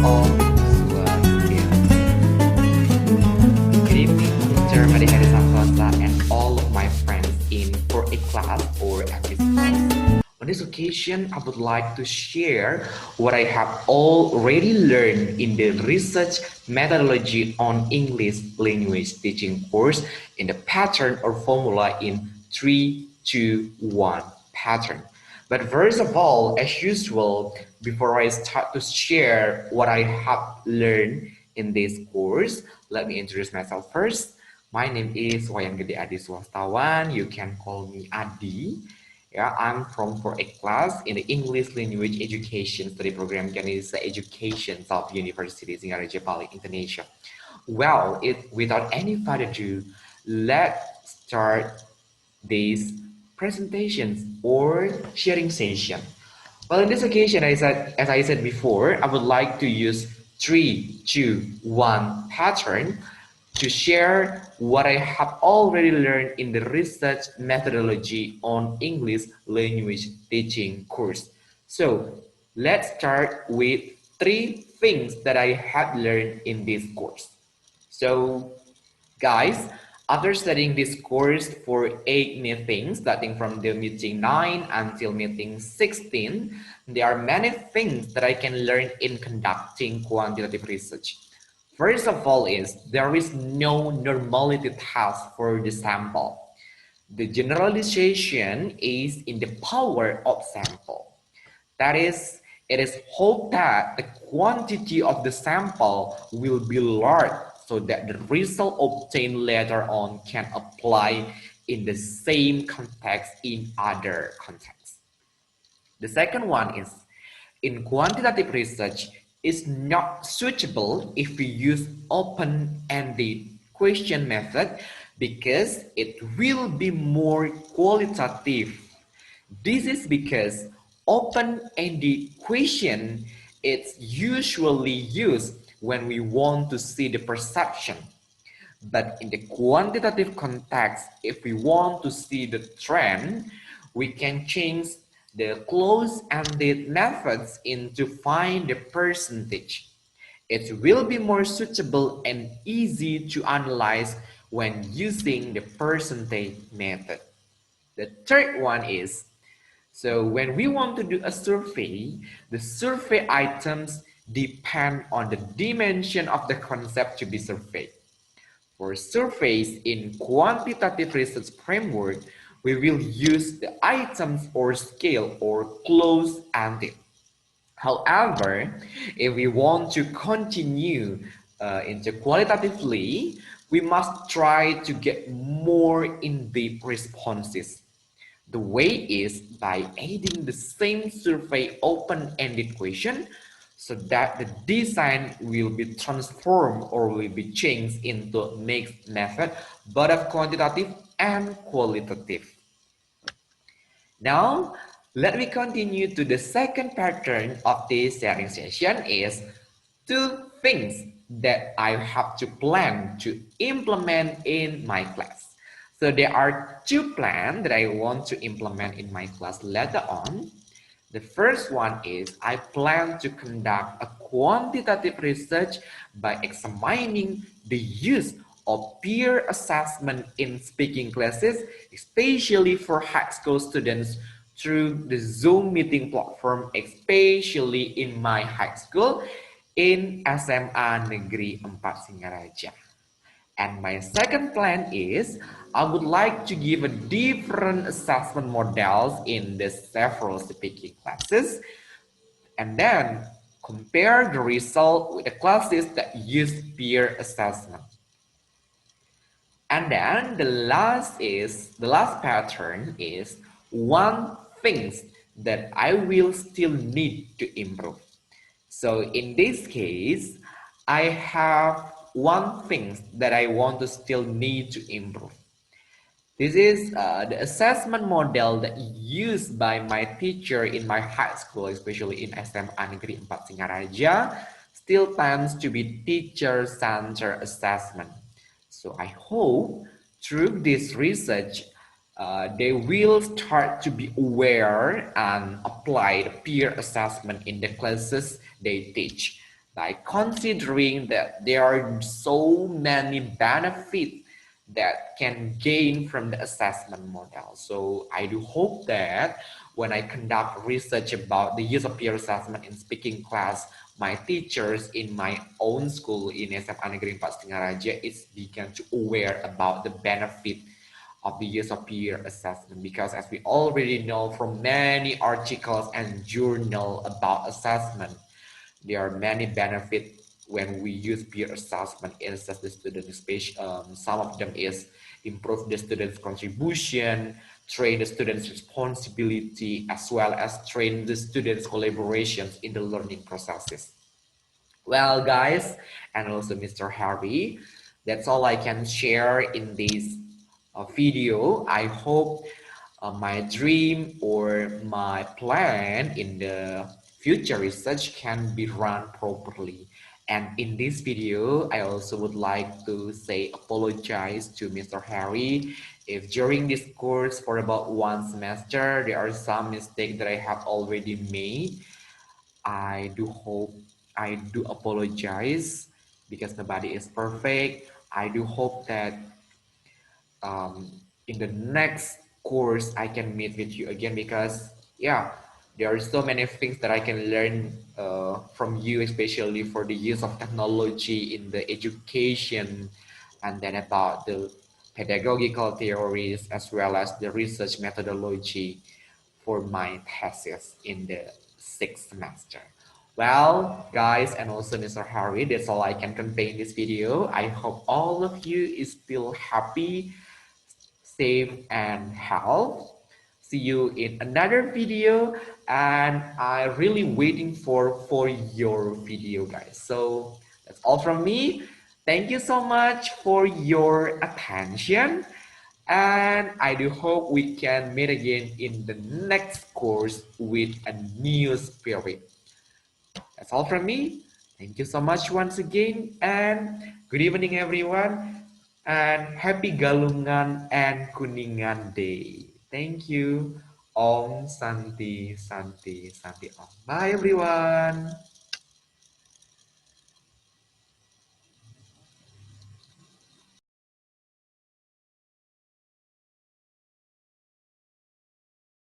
of Suastawan. Good evening, Mr. Hery Santosa and all of my friends in for a class or at this class. On this occasion, I would like to share what I have already learned in the research methodology on English language teaching course in the pattern or formula in 3-2-1 pattern. But first of all, as usual, before I start to share what I have learned in this course, let me introduce myself first. My name is Wayan Gede Suastawan. You can call me Adi. Yeah, I'm from for a class in the English Language Education Study Program Canadian Education of University Singaraja Bali, Indonesia. Well, without any further ado, let's start these presentations or sharing session. Well, in this occasion, as I said before, I would like to use 3-2-1 pattern to share what I have already learned in the research methodology on English language teaching course. So let's start with 3 things that I have learned in this course. So guys, after studying this course for 8 meetings, starting from the meeting 9 until meeting 16, there are many things that I can learn in conducting quantitative research. First of all there is no normality test for the sample. The generalization is in the power of sample. That is, it is hoped that the quantity of the sample will be large so that the result obtained later on can apply in the same context in other contexts. The second one is, in quantitative research, it's not suitable if we use open-ended question method because it will be more qualitative. This is because open-ended question is usually used when we want to see the perception. But in the quantitative context, if we want to see the trend, we can change the closed-ended methods into find the percentage. It will be more suitable and easy to analyze when using the percentage method. The third one is, so when we want to do a survey, the survey items depend on the dimension of the concept to be surveyed. For surveys in quantitative research framework, we will use the items or scale or closed-ended. However, if we want to continue into qualitatively, we must try to get more in-depth responses. The way is by adding the same survey open-ended question so that the design will be transformed or will be changed into a mixed method, both of quantitative and qualitative. Now, let me continue to the second pattern of this sharing session is 2 things that I have to plan to implement in my class. So there are 2 plans that I want to implement in my class later on. The first one is I plan to conduct a quantitative research by examining the use of peer assessment in speaking classes, especially for high school students through the Zoom meeting platform, especially in my high school in SMA Negeri 4 Singaraja. And my second plan is I would like to give a different assessment models in the several speaking classes and then compare the result with the classes that use peer assessment. And then the last pattern is 1 things that I will still need to improve. So in this case, I have 1 thing that I want to still need to improve. This is the assessment model that used by my teacher in my high school, especially in SMA Negeri 4 Singaraja, still tends to be teacher-centered assessment. So I hope through this research, they will start to be aware and apply the peer assessment in the classes they teach. Like considering that there are so many benefits that can gain from the assessment model. So I do hope that when I conduct research about the use of peer assessment in speaking class, my teachers in my own school in SMA Negeri 4 Singaraja is began to aware about the benefit of the use of peer assessment, because as we already know from many articles and journal about assessment, there are many benefits when we use peer assessment and assess the student. Some of them is improve the student's contribution, train the student's responsibility, as well as train the student's collaborations in the learning processes. Well, guys, and also Mr. Harry, that's all I can share in this video. I hope my dream or my plan in the future research can be run properly. And in this video, I also would like to say apologize to Mr. Harry if during this course for about one semester, there are some mistakes that I have already made. I do apologize because nobody is perfect. I do hope that um, in the next course I can meet with you again, because yeah, there are so many things that I can learn from you, especially for the use of technology in the education, and then about the pedagogical theories as well as the research methodology for my thesis in the sixth semester. Well, guys, and also Mr. Harry, that's all I can convey in this video. I hope all of you is still happy, safe, and health. See you in another video, and I'm really waiting for your video, guys. So that's all from me. Thank you so much for your attention, and I do hope we can meet again in the next course with a new spirit. That's all from me. Thank you so much once again, and good evening, everyone, and happy Galungan and Kuningan Day. Thank you. Om Santi Santi Santi Om. Bye, everyone.